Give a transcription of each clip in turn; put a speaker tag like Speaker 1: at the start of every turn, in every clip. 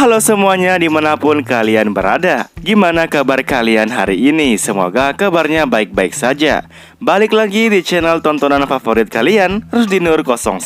Speaker 1: Halo semuanya dimanapun kalian berada. Gimana kabar kalian hari ini? Semoga kabarnya baik-baik saja. Balik lagi di channel tontonan favorit kalian, Rusdi Nur 01.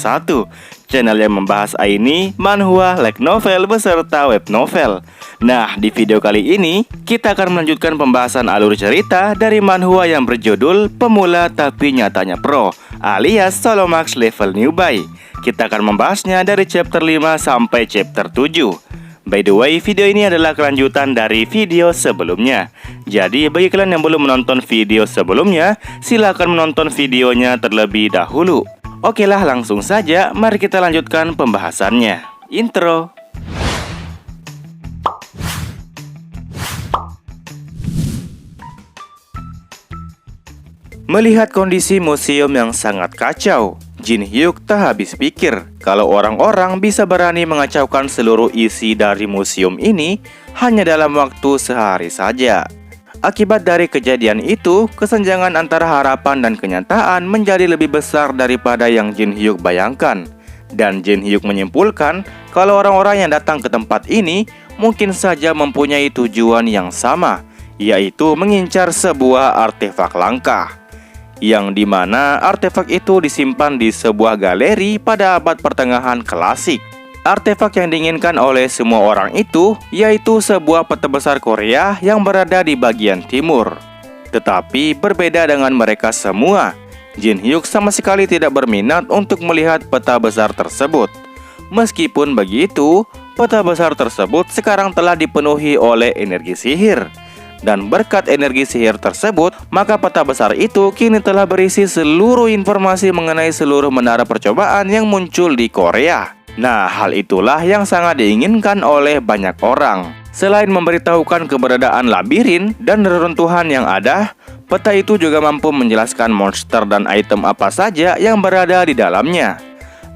Speaker 1: Channel yang membahas anime, manhwa, light novel, beserta web novel. Nah, di video kali ini kita akan melanjutkan pembahasan alur cerita dari manhwa yang berjudul Pemula Tapi Nyatanya Pro, alias Solo Max Level Newbie. Kita akan membahasnya dari chapter 5 sampai chapter 7. By the way, video ini adalah kelanjutan dari video sebelumnya. Jadi, bagi kalian yang belum menonton video sebelumnya, silahkan menonton videonya terlebih dahulu. Oke lah, langsung saja, mari kita lanjutkan pembahasannya. Intro. Melihat kondisi museum yang sangat kacau, Jin Hyuk tak habis pikir kalau orang-orang bisa berani mengacaukan seluruh isi dari museum ini hanya dalam waktu sehari saja. Akibat dari kejadian itu, kesenjangan antara harapan dan kenyataan menjadi lebih besar daripada yang Jin Hyuk bayangkan. Dan Jin Hyuk menyimpulkan kalau orang-orang yang datang ke tempat ini mungkin saja mempunyai tujuan yang sama, yaitu mengincar sebuah artefak langka. Yang dimana artefak itu disimpan di sebuah galeri pada abad pertengahan klasik. Artefak yang diinginkan oleh semua orang itu yaitu sebuah peta besar Korea yang berada di bagian timur. Tetapi berbeda dengan mereka semua, Jin Hyuk sama sekali tidak berminat untuk melihat peta besar tersebut. Meskipun begitu, peta besar tersebut sekarang telah dipenuhi oleh energi sihir. Dan berkat energi sihir tersebut, maka peta besar itu kini telah berisi seluruh informasi mengenai seluruh menara percobaan yang muncul di Korea. Nah, hal itulah yang sangat diinginkan oleh banyak orang. Selain memberitahukan keberadaan labirin dan reruntuhan yang ada, peta itu juga mampu menjelaskan monster dan item apa saja yang berada di dalamnya.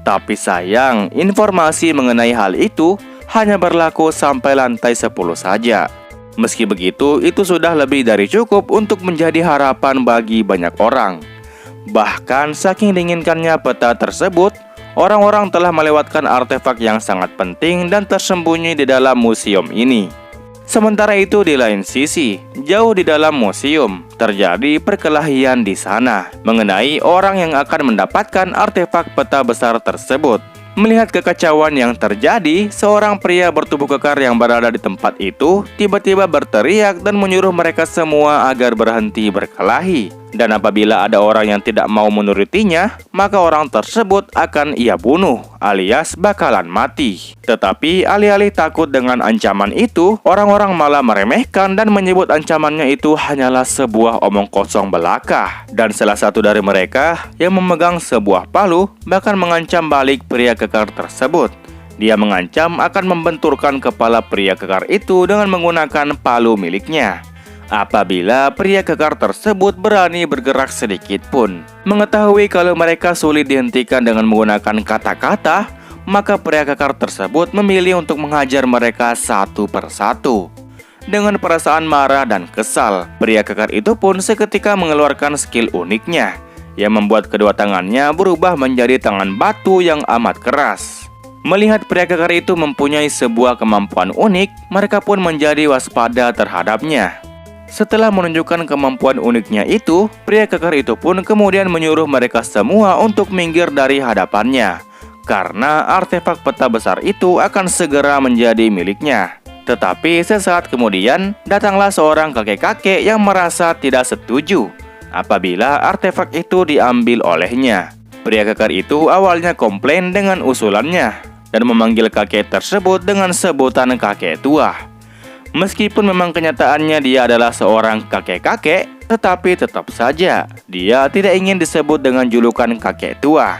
Speaker 1: Tapi sayang, informasi mengenai hal itu hanya berlaku sampai lantai 10 saja. Meski begitu, itu sudah lebih dari cukup untuk menjadi harapan bagi banyak orang. Bahkan saking diinginkannya peta tersebut, orang-orang telah melewatkan artefak yang sangat penting dan tersembunyi di dalam museum ini. Sementara itu di lain sisi, jauh di dalam museum, terjadi perkelahian di sana mengenai orang yang akan mendapatkan artefak peta besar tersebut. Melihat kekacauan yang terjadi, seorang pria bertubuh kekar yang berada di tempat itu tiba-tiba berteriak dan menyuruh mereka semua agar berhenti berkelahi. Dan apabila ada orang yang tidak mau menurutinya, maka orang tersebut akan ia bunuh, alias bakalan mati. Tetapi alih-alih takut dengan ancaman itu, orang-orang malah meremehkan dan menyebut ancamannya itu hanyalah sebuah omong kosong belaka. Dan salah satu dari mereka yang memegang sebuah palu bahkan mengancam balik pria kekar tersebut. Dia mengancam akan membenturkan kepala pria kekar itu dengan menggunakan palu miliknya apabila pria kekar tersebut berani bergerak sedikit pun. Mengetahui kalau mereka sulit dihentikan dengan menggunakan kata-kata, maka pria kekar tersebut memilih untuk menghajar mereka satu persatu. Dengan perasaan marah dan kesal, pria kekar itu pun seketika mengeluarkan skill uniknya yang membuat kedua tangannya berubah menjadi tangan batu yang amat keras. Melihat pria kekar itu mempunyai sebuah kemampuan unik, mereka pun menjadi waspada terhadapnya. Setelah menunjukkan kemampuan uniknya itu, pria kekar itu pun kemudian menyuruh mereka semua untuk minggir dari hadapannya, karena artefak peta besar itu akan segera menjadi miliknya. Tetapi sesaat kemudian, datanglah seorang kakek-kakek yang merasa tidak setuju apabila artefak itu diambil olehnya. Pria kekar itu awalnya komplain dengan usulannya dan memanggil kakek tersebut dengan sebutan kakek tua. Meskipun memang kenyataannya dia adalah seorang kakek-kakek, tetapi tetap saja dia tidak ingin disebut dengan julukan kakek tua.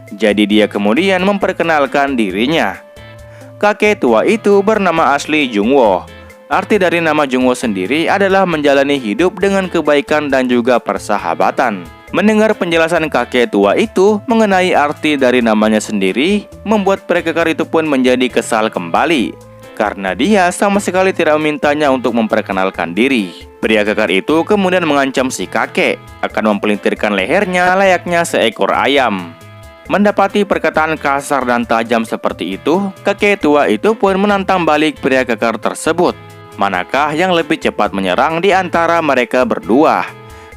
Speaker 1: Jadi dia kemudian memperkenalkan dirinya. Kakek tua itu bernama asli Jungwo. Arti dari nama Jungwo sendiri adalah menjalani hidup dengan kebaikan dan juga persahabatan. Mendengar penjelasan kakek tua itu mengenai arti dari namanya sendiri, membuat pria kekar itu pun menjadi kesal kembali. Karena dia sama sekali tidak memintanya untuk memperkenalkan diri. Pria kekar itu kemudian mengancam si kakek akan mempelintirkan lehernya layaknya seekor ayam. Mendapati perkataan kasar dan tajam seperti itu, kakek tua itu pun menantang balik pria kekar tersebut. Manakah yang lebih cepat menyerang di antara mereka berdua?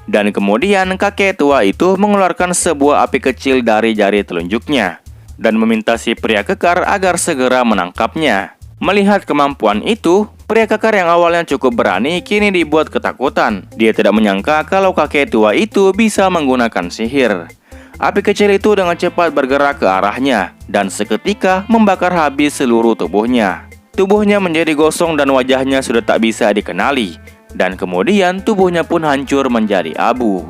Speaker 1: Dan kemudian kakek tua itu mengeluarkan sebuah api kecil dari jari telunjuknya dan meminta si pria kekar agar segera menangkapnya. Melihat kemampuan itu, pria kekar yang awalnya cukup berani kini dibuat ketakutan. Dia tidak menyangka kalau kakek tua itu bisa menggunakan sihir. Api kecil itu dengan cepat bergerak ke arahnya dan seketika membakar habis seluruh tubuhnya. Tubuhnya menjadi gosong dan wajahnya sudah tak bisa dikenali. Dan kemudian tubuhnya pun hancur menjadi abu.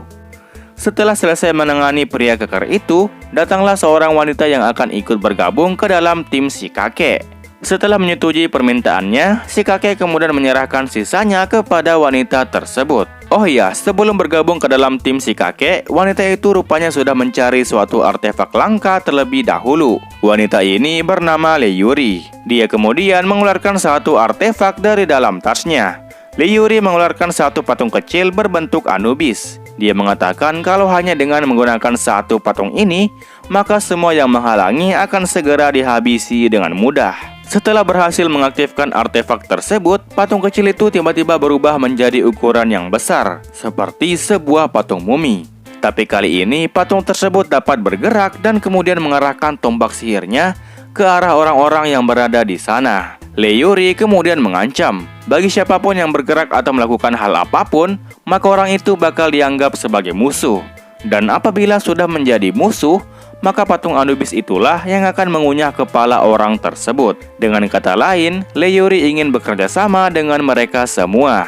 Speaker 1: Setelah selesai menangani pria kekar itu, datanglah seorang wanita yang akan ikut bergabung ke dalam tim si kakek. Setelah menyetujui permintaannya, si kakek kemudian menyerahkan sisanya kepada wanita tersebut. Oh iya, sebelum bergabung ke dalam tim si kakek, wanita itu rupanya sudah mencari suatu artefak langka terlebih dahulu. Wanita ini bernama Leiyuri. Dia kemudian mengeluarkan satu artefak dari dalam tasnya. Leiyuri mengeluarkan satu patung kecil berbentuk Anubis. Dia mengatakan kalau hanya dengan menggunakan satu patung ini, maka semua yang menghalangi akan segera dihabisi dengan mudah. Setelah berhasil mengaktifkan artefak tersebut, patung kecil itu tiba-tiba berubah menjadi ukuran yang besar, seperti sebuah patung mumi. Tapi kali ini patung tersebut dapat bergerak dan kemudian mengarahkan tombak sihirnya ke arah orang-orang yang berada di sana. Leiyuri kemudian mengancam, bagi siapapun yang bergerak atau melakukan hal apapun, maka orang itu bakal dianggap sebagai musuh. Dan apabila sudah menjadi musuh, maka patung Anubis itulah yang akan mengunyah kepala orang tersebut. Dengan kata lain, Leiyuri ingin bekerja sama dengan mereka semua.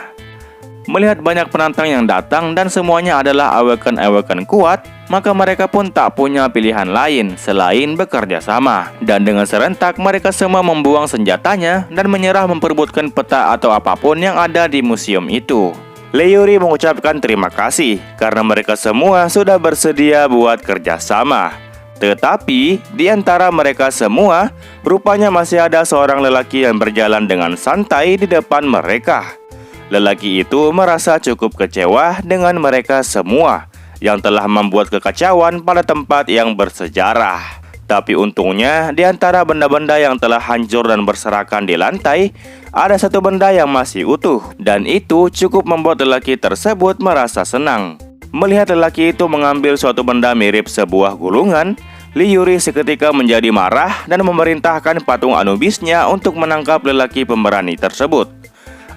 Speaker 1: Melihat banyak penantang yang datang dan semuanya adalah awaken-awaken kuat, maka mereka pun tak punya pilihan lain selain bekerja sama. Dan dengan serentak mereka semua membuang senjatanya dan menyerah memperebutkan peta atau apapun yang ada di museum itu. Leiyuri mengucapkan terima kasih karena mereka semua sudah bersedia buat kerjasama. Tetapi di antara mereka semua, rupanya masih ada seorang lelaki yang berjalan dengan santai di depan mereka. Lelaki itu merasa cukup kecewa dengan mereka semua yang telah membuat kekacauan pada tempat yang bersejarah. Tapi untungnya, di antara benda-benda yang telah hancur dan berserakan di lantai, ada satu benda yang masih utuh. Dan itu cukup membuat lelaki tersebut merasa senang. Melihat lelaki itu mengambil suatu benda mirip sebuah gulungan, Leiyuri seketika menjadi marah dan memerintahkan patung Anubisnya untuk menangkap lelaki pemberani tersebut.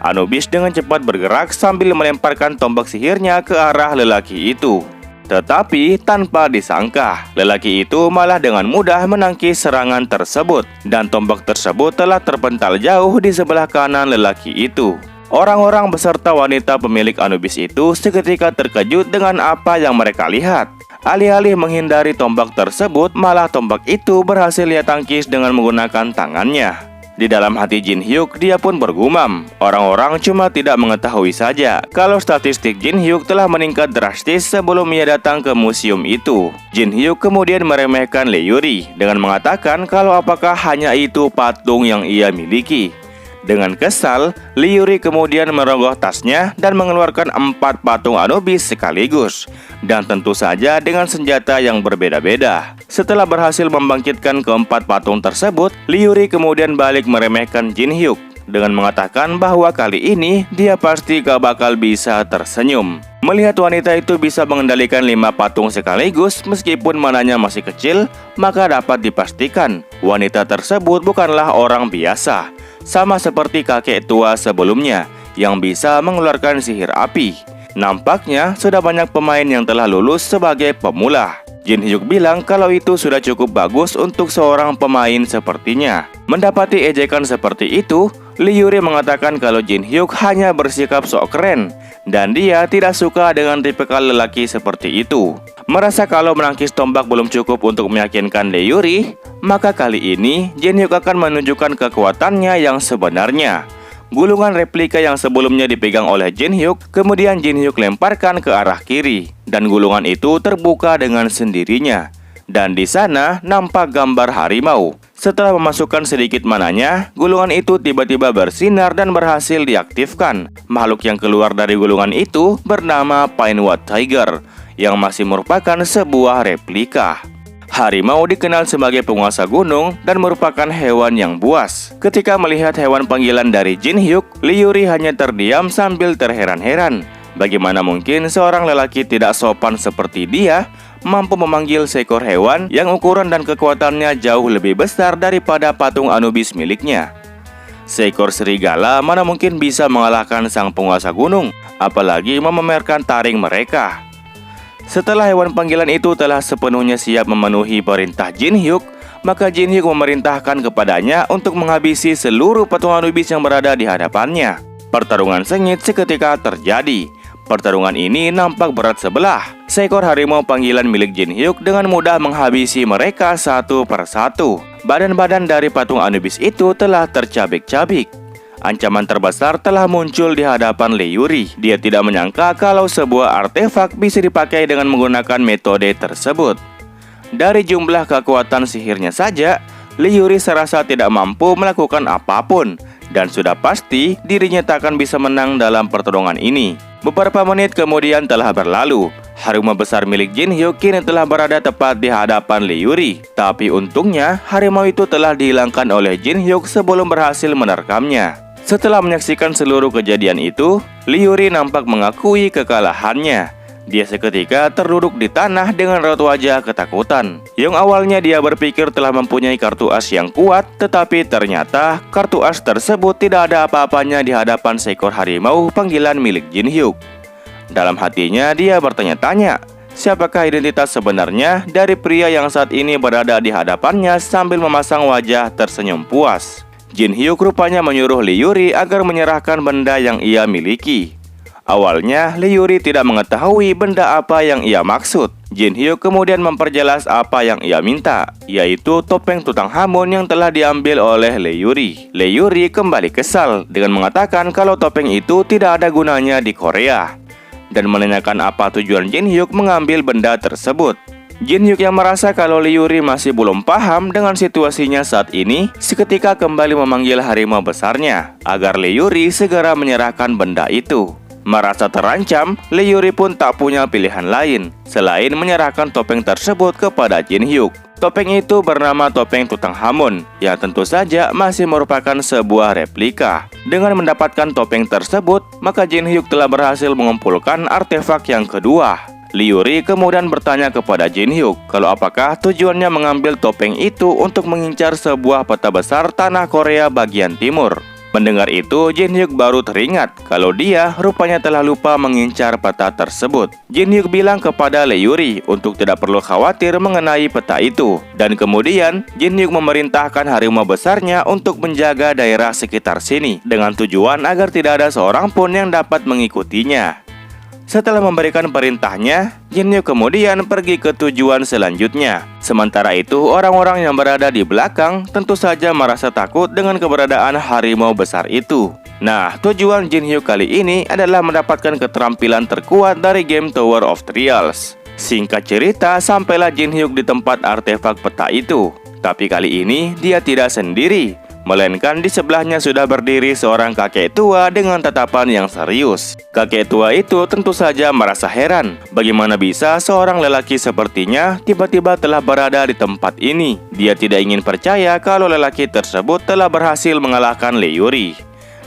Speaker 1: Anubis dengan cepat bergerak sambil melemparkan tombak sihirnya ke arah lelaki itu. Tetapi tanpa disangka, lelaki itu malah dengan mudah menangkis serangan tersebut, dan tombak tersebut telah terpental jauh di sebelah kanan lelaki itu. Orang-orang beserta wanita pemilik Anubis itu seketika terkejut dengan apa yang mereka lihat. Alih-alih menghindari tombak tersebut, malah tombak itu berhasil ia tangkis dengan menggunakan tangannya. Di dalam hati Jin Hyuk, dia pun bergumam. Orang-orang cuma tidak mengetahui saja kalau statistik Jin Hyuk telah meningkat drastis sebelum ia datang ke museum itu. Jin Hyuk kemudian meremehkan Leiyuri dengan mengatakan kalau apakah hanya itu patung yang ia miliki. Dengan kesal, Leiyuri kemudian merogoh tasnya dan mengeluarkan 4 patung Anubis sekaligus. Dan tentu saja dengan senjata yang berbeda-beda. Setelah berhasil membangkitkan keempat patung tersebut, Leiyuri kemudian balik meremehkan Jin Hyuk dengan mengatakan bahwa kali ini dia pasti gak bakal bisa tersenyum. Melihat wanita itu bisa mengendalikan 5 patung sekaligus meskipun mananya masih kecil, maka dapat dipastikan wanita tersebut bukanlah orang biasa. Sama seperti kakek tua sebelumnya yang bisa mengeluarkan sihir api. Nampaknya sudah banyak pemain yang telah lulus sebagai pemula. Jin Hyuk bilang kalau itu sudah cukup bagus untuk seorang pemain sepertinya. Mendapati ejekan seperti itu, Leiyuri mengatakan kalau Jin Hyuk hanya bersikap sok keren dan dia tidak suka dengan tipikal lelaki seperti itu. Merasa kalau menangkis tombak belum cukup untuk meyakinkan Leiyuri, maka kali ini Jin Hyuk akan menunjukkan kekuatannya yang sebenarnya. Gulungan replika yang sebelumnya dipegang oleh Jin Hyuk, kemudian Jin Hyuk lemparkan ke arah kiri, dan gulungan itu terbuka dengan sendirinya. Dan di sana nampak gambar harimau. Setelah memasukkan sedikit mananya, gulungan itu tiba-tiba bersinar dan berhasil diaktifkan. Makhluk yang keluar dari gulungan itu bernama Pinewood Tiger, yang masih merupakan sebuah replika. Harimau dikenal sebagai penguasa gunung dan merupakan hewan yang buas. Ketika melihat hewan panggilan dari Jin Hyuk, Lee Yuri hanya terdiam sambil terheran-heran. Bagaimana mungkin seorang lelaki tidak sopan seperti dia mampu memanggil seekor hewan yang ukuran dan kekuatannya jauh lebih besar daripada patung Anubis miliknya. Seekor serigala mana mungkin bisa mengalahkan sang penguasa gunung, apalagi memamerkan taring mereka. Setelah hewan panggilan itu telah sepenuhnya siap memenuhi perintah Jin Hyuk, maka Jin Hyuk memerintahkan kepadanya untuk menghabisi seluruh patung Anubis yang berada di hadapannya. Pertarungan sengit seketika terjadi. Pertarungan ini nampak berat sebelah. Seekor harimau panggilan milik Jin Hyuk dengan mudah menghabisi mereka satu persatu. Badan-badan dari patung Anubis itu telah tercabik-cabik. Ancaman terbesar telah muncul di hadapan Lee Yuri. Dia tidak menyangka kalau sebuah artefak bisa dipakai dengan menggunakan metode tersebut. Dari jumlah kekuatan sihirnya saja, Lee Yuri serasa tidak mampu melakukan apapun, dan sudah pasti dirinya tak akan bisa menang dalam pertarungan ini. Beberapa menit kemudian telah berlalu. Harimau besar milik Jin Hyuk kini telah berada tepat di hadapan Lee Yuri. Tapi untungnya, harimau itu telah dihilangkan oleh Jin Hyuk sebelum berhasil menerkamnya. Setelah menyaksikan seluruh kejadian itu, Lee Yuri nampak mengakui kekalahannya. Dia seketika terduduk di tanah dengan raut wajah ketakutan. Yang awalnya dia berpikir telah mempunyai kartu as yang kuat, tetapi ternyata kartu as tersebut tidak ada apa-apanya di hadapan seekor harimau panggilan milik Jin Hyuk. Dalam hatinya dia bertanya-tanya, siapakah identitas sebenarnya dari pria yang saat ini berada di hadapannya sambil memasang wajah tersenyum puas. Jin Hyuk rupanya menyuruh Lee Yuri agar menyerahkan benda yang ia miliki. Awalnya, Lee Yuri tidak mengetahui benda apa yang ia maksud. Jin Hyuk kemudian memperjelas apa yang ia minta, yaitu topeng Tutankhamun yang telah diambil oleh Lee Yuri. Lee Yuri kembali kesal dengan mengatakan kalau topeng itu tidak ada gunanya di Korea, dan menanyakan apa tujuan Jin Hyuk mengambil benda tersebut. Jin Hyuk yang merasa kalau Lee Yuri masih belum paham dengan situasinya saat ini, seketika kembali memanggil harimau besarnya agar Lee Yuri segera menyerahkan benda itu. Merasa terancam, Lee Yuri pun tak punya pilihan lain selain menyerahkan topeng tersebut kepada Jin Hyuk. Topeng itu bernama topeng Tutankhamun, yang tentu saja masih merupakan sebuah replika. Dengan mendapatkan topeng tersebut, maka Jin Hyuk telah berhasil mengumpulkan artefak yang kedua. Lee Yuri kemudian bertanya kepada Jin Hyuk kalau apakah tujuannya mengambil topeng itu untuk mengincar sebuah peta besar tanah Korea bagian timur. Mendengar itu, Jin Hyuk baru teringat kalau dia rupanya telah lupa mengincar peta tersebut. Jin Hyuk bilang kepada Lee Yuri untuk tidak perlu khawatir mengenai peta itu. Dan kemudian, Jin Hyuk memerintahkan harimau besarnya untuk menjaga daerah sekitar sini dengan tujuan agar tidak ada seorang pun yang dapat mengikutinya. Setelah memberikan perintahnya, Jin Hyuk kemudian pergi ke tujuan selanjutnya. Sementara itu, orang-orang yang berada di belakang tentu saja merasa takut dengan keberadaan harimau besar itu. Nah, tujuan Jin Hyuk kali ini adalah mendapatkan keterampilan terkuat dari game Tower of Trials. Singkat cerita, sampailah Jin Hyuk di tempat artefak peta itu. Tapi kali ini dia tidak sendiri, melainkan di sebelahnya sudah berdiri seorang kakek tua dengan tatapan yang serius. Kakek tua itu tentu saja merasa heran, bagaimana bisa seorang lelaki sepertinya tiba-tiba telah berada di tempat ini. Dia tidak ingin percaya kalau lelaki tersebut telah berhasil mengalahkan Lee Yuri.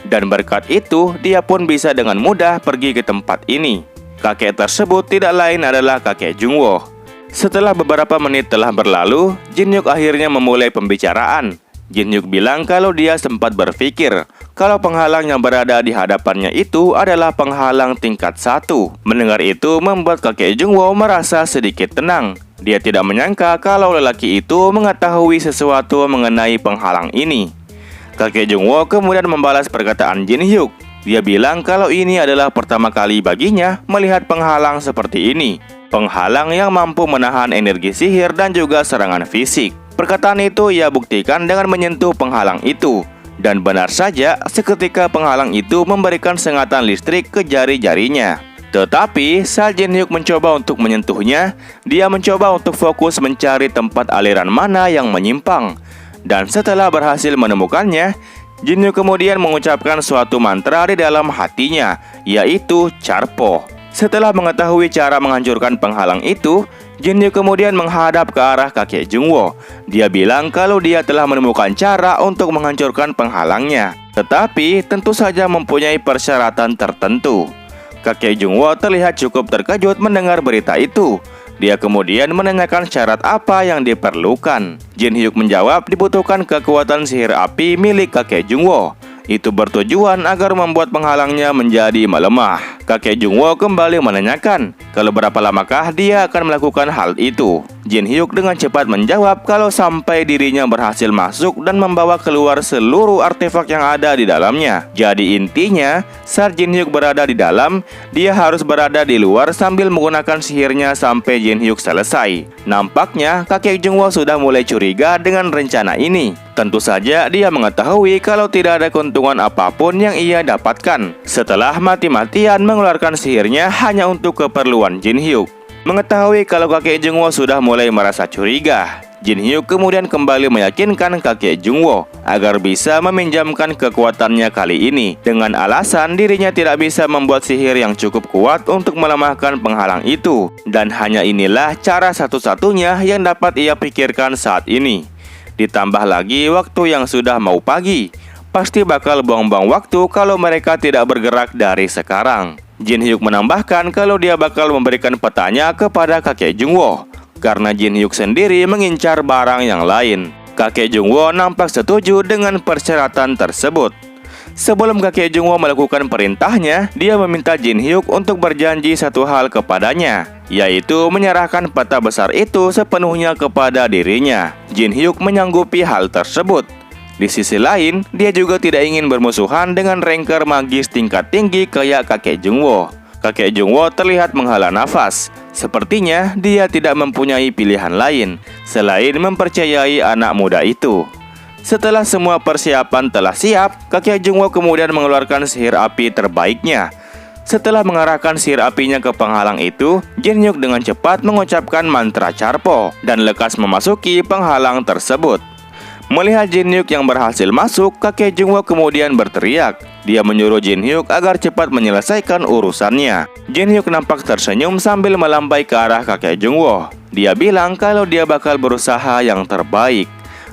Speaker 1: Dan berkat itu, dia pun bisa dengan mudah pergi ke tempat ini. Kakek tersebut tidak lain adalah kakek Jungwoo. Setelah beberapa menit telah berlalu, Jin Hyuk akhirnya memulai pembicaraan. Jin Hyuk bilang kalau dia sempat berpikir kalau penghalang yang berada di hadapannya itu adalah penghalang tingkat 1. Mendengar itu membuat kakek Jungwoo merasa sedikit tenang. Dia tidak menyangka kalau lelaki itu mengetahui sesuatu mengenai penghalang ini. Kakek Jungwoo kemudian membalas perkataan Jin Hyuk. Dia bilang kalau ini adalah pertama kali baginya melihat penghalang seperti ini. Penghalang yang mampu menahan energi sihir dan juga serangan fisik. Perkataan itu ia buktikan dengan menyentuh penghalang itu. Dan benar saja, seketika penghalang itu memberikan sengatan listrik ke jari-jarinya. Tetapi, saat Jin Hyuk mencoba untuk menyentuhnya, dia mencoba untuk fokus mencari tempat aliran mana yang menyimpang. Dan setelah berhasil menemukannya, Jin Hyuk kemudian mengucapkan suatu mantra di dalam hatinya, yaitu Charpo. Setelah mengetahui cara menghancurkan penghalang itu, Jin Hyuk kemudian menghadap ke arah kakek Jungwoo. Dia bilang kalau dia telah menemukan cara untuk menghancurkan penghalangnya, tetapi tentu saja mempunyai persyaratan tertentu. Kakek Jungwoo terlihat cukup terkejut mendengar berita itu. Dia kemudian menanyakan syarat apa yang diperlukan. Jin Hyuk menjawab dibutuhkan kekuatan sihir api milik kakek Jungwoo. Itu bertujuan agar membuat penghalangnya menjadi melemah. Kakek Jungwoo kembali menanyakan kalau berapa lamakah dia akan melakukan hal itu. Jin Hyuk dengan cepat menjawab kalau sampai dirinya berhasil masuk dan membawa keluar seluruh artefak yang ada di dalamnya. Jadi intinya, saat Jin Hyuk berada di dalam, dia harus berada di luar sambil menggunakan sihirnya sampai Jin Hyuk selesai. Nampaknya kakek Jungwoo sudah mulai curiga dengan rencana ini. Tentu saja dia mengetahui kalau tidak ada keuntungan apapun yang ia dapatkan setelah mati-matian mengeluarkan sihirnya hanya untuk keperluan Jin Hyuk. Mengetahui kalau kakek Jungwoo sudah mulai merasa curiga, Jin Hyuk kemudian kembali meyakinkan kakek Jungwoo agar bisa meminjamkan kekuatannya kali ini dengan alasan dirinya tidak bisa membuat sihir yang cukup kuat untuk melemahkan penghalang itu, dan hanya inilah cara satu-satunya yang dapat ia pikirkan saat ini. Ditambah lagi waktu yang sudah mau pagi, pasti bakal buang-buang waktu kalau mereka tidak bergerak dari sekarang. Jin Hyuk menambahkan kalau dia bakal memberikan petanya kepada kakek Jungwoo, karena Jin Hyuk sendiri mengincar barang yang lain. Kakek Jungwoo nampak setuju dengan persyaratan tersebut. Sebelum kakek Jungwoo melakukan perintahnya, dia meminta Jin Hyuk untuk berjanji satu hal kepadanya, yaitu menyerahkan peta besar itu sepenuhnya kepada dirinya. Jin Hyuk menyanggupi hal tersebut. Di sisi lain, dia juga tidak ingin bermusuhan dengan ranger magis tingkat tinggi kayak kakek Jungwoo. Kakek Jungwoo terlihat menghela nafas. Sepertinya dia tidak mempunyai pilihan lain selain mempercayai anak muda itu. Setelah semua persiapan telah siap, kakek Jungwoo kemudian mengeluarkan sihir api terbaiknya. Setelah mengarahkan sihir apinya ke penghalang itu, Jin Hyuk dengan cepat mengucapkan mantra Charpo dan lekas memasuki penghalang tersebut. Melihat Jin Hyuk yang berhasil masuk, kakek Jungwoo kemudian berteriak. Dia menyuruh Jin Hyuk agar cepat menyelesaikan urusannya. Jin Hyuk nampak tersenyum sambil melambai ke arah kakek Jungwoo. Dia bilang kalau dia bakal berusaha yang terbaik,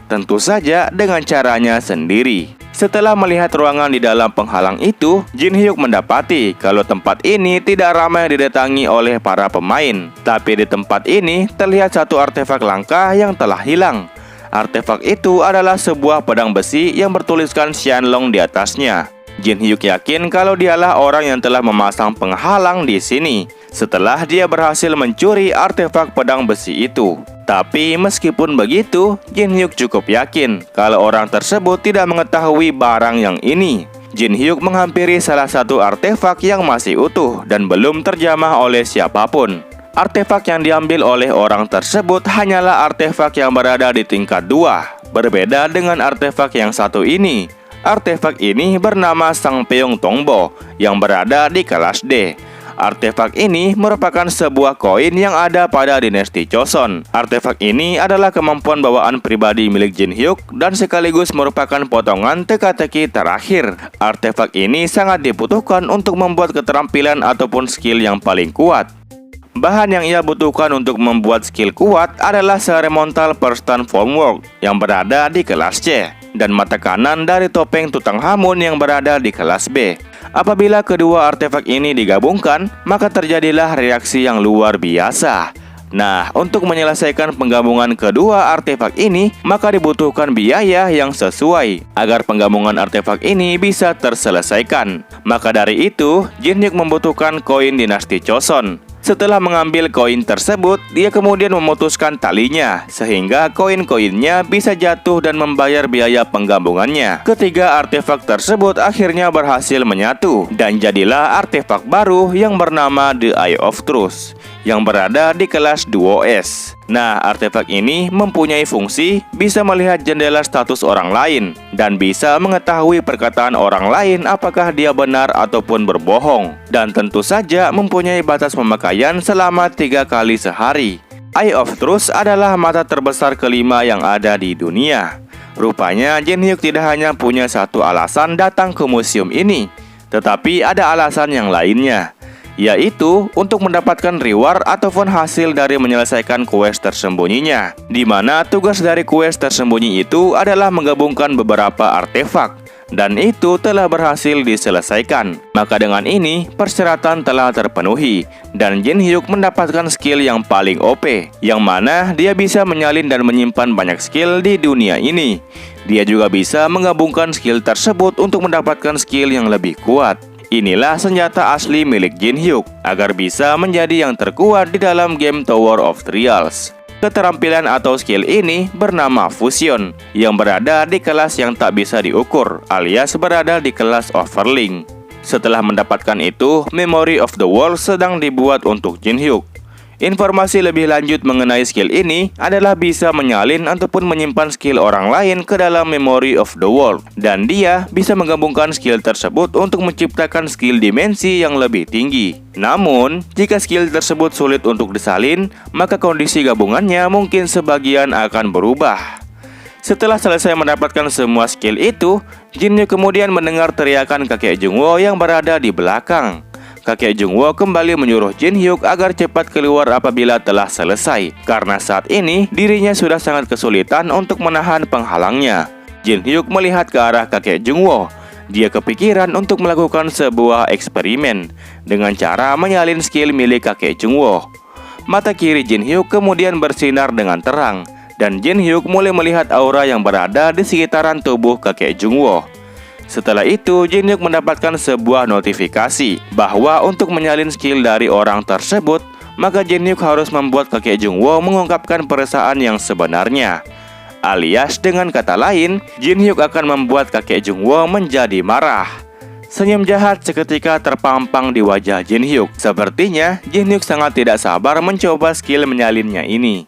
Speaker 1: tentu saja dengan caranya sendiri. Setelah melihat ruangan di dalam penghalang itu, Jin Hyuk mendapati kalau tempat ini tidak ramai didatangi oleh para pemain. Tapi di tempat ini terlihat satu artefak langka yang telah hilang. Artefak itu adalah sebuah pedang besi yang bertuliskan Xianlong di atasnya. Jin Hyuk yakin kalau dialah orang yang telah memasang penghalang di sini setelah dia berhasil mencuri artefak pedang besi itu. Tapi meskipun begitu, Jin Hyuk cukup yakin kalau orang tersebut tidak mengetahui barang yang ini. Jin Hyuk menghampiri salah satu artefak yang masih utuh dan belum terjamah oleh siapapun. Artefak yang diambil oleh orang tersebut hanyalah artefak yang berada di tingkat 2. Berbeda dengan artefak yang satu ini. Artefak ini bernama Sang Peong Tongbo yang berada di kelas D. Artefak ini merupakan sebuah koin yang ada pada dinasti Joseon. Artefak ini adalah kemampuan bawaan pribadi milik Jin Hyuk dan sekaligus merupakan potongan teka-teki terakhir. Artefak ini sangat dibutuhkan untuk membuat keterampilan ataupun skill yang paling kuat. Bahan yang ia butuhkan untuk membuat skill kuat adalah Ceremonial Person Formwork yang berada di kelas C dan mata kanan dari topeng Tutankhamun yang berada di kelas B. Apabila kedua artefak ini digabungkan, maka terjadilah reaksi yang luar biasa. Nah, untuk menyelesaikan penggabungan kedua artefak ini, maka dibutuhkan biaya yang sesuai agar penggabungan artefak ini bisa terselesaikan. Maka dari itu, Jin Hyuk membutuhkan koin dinasti Joseon. Setelah mengambil koin tersebut, dia kemudian memutuskan talinya sehingga koin-koinnya bisa jatuh dan membayar biaya penggabungannya. Ketiga artefak tersebut akhirnya berhasil menyatu dan jadilah artefak baru yang bernama The Eye of Truth yang berada di kelas Duo S. Nah, artefak ini mempunyai fungsi bisa melihat jendela status orang lain dan bisa mengetahui perkataan orang lain apakah dia benar ataupun berbohong. Dan tentu saja mempunyai batas pemakaian selama 3 kali sehari. Eye of Truth adalah mata terbesar kelima yang ada di dunia. Rupanya Jin Hyuk tidak hanya punya satu alasan datang ke museum ini, tetapi ada alasan yang lainnya. yaitu untuk mendapatkan reward ataupun hasil dari menyelesaikan quest tersembunyinya, di mana tugas dari quest tersembunyi itu adalah menggabungkan beberapa artefak, dan itu telah berhasil diselesaikan. Maka dengan ini, persyaratan telah terpenuhi, dan Jin Hyuk mendapatkan skill yang paling OP, yang mana dia bisa menyalin dan menyimpan banyak skill di dunia ini. Dia juga bisa menggabungkan skill tersebut untuk mendapatkan skill yang lebih kuat. Inilah senjata asli milik Jin Hyuk, agar bisa menjadi yang terkuat di dalam game Tower of Trials. Keterampilan atau skill ini bernama Fusion, yang berada di kelas yang tak bisa diukur, alias berada di kelas Overlink. Setelah mendapatkan itu, Memory of the World sedang dibuat untuk Jin Hyuk. Informasi lebih lanjut mengenai skill ini adalah bisa menyalin ataupun menyimpan skill orang lain ke dalam Memory of the World, dan dia bisa menggabungkan skill tersebut untuk menciptakan skill dimensi yang lebih tinggi. Namun, jika skill tersebut sulit untuk disalin, maka kondisi gabungannya mungkin sebagian akan berubah. Setelah selesai mendapatkan semua skill itu, Jin Hyuk kemudian mendengar teriakan kakek Jungwoo yang berada di belakang. Kakek Jungwoo kembali menyuruh Jin Hyuk agar cepat keluar apabila telah selesai, karena saat ini dirinya sudah sangat kesulitan untuk menahan penghalangnya. Jin Hyuk melihat ke arah kakek Jungwoo. Dia kepikiran untuk melakukan sebuah eksperimen dengan cara menyalin skill milik kakek Jungwoo. Mata kiri Jin Hyuk kemudian bersinar dengan terang, dan Jin Hyuk mulai melihat aura yang berada di sekitaran tubuh kakek Jungwoo. Setelah itu, Jin Hyuk mendapatkan sebuah notifikasi bahwa untuk menyalin skill dari orang tersebut, maka Jin Hyuk harus membuat kakek Jungwoo mengungkapkan perasaan yang sebenarnya. Alias dengan kata lain, Jin Hyuk akan membuat kakek Jungwoo menjadi marah. Senyum jahat seketika terpampang di wajah Jin Hyuk. Sepertinya Jin Hyuk sangat tidak sabar mencoba skill menyalinnya ini.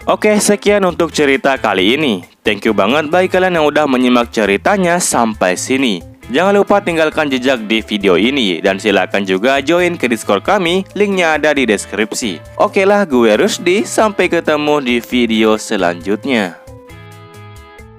Speaker 1: Oke, sekian untuk cerita kali ini. Thank you banget bagi kalian yang udah menyimak ceritanya sampai sini. Jangan lupa tinggalkan jejak di video ini, dan silakan juga join ke Discord kami, linknya ada di deskripsi. Oke lah, gue Rusdi, sampai ketemu di video selanjutnya.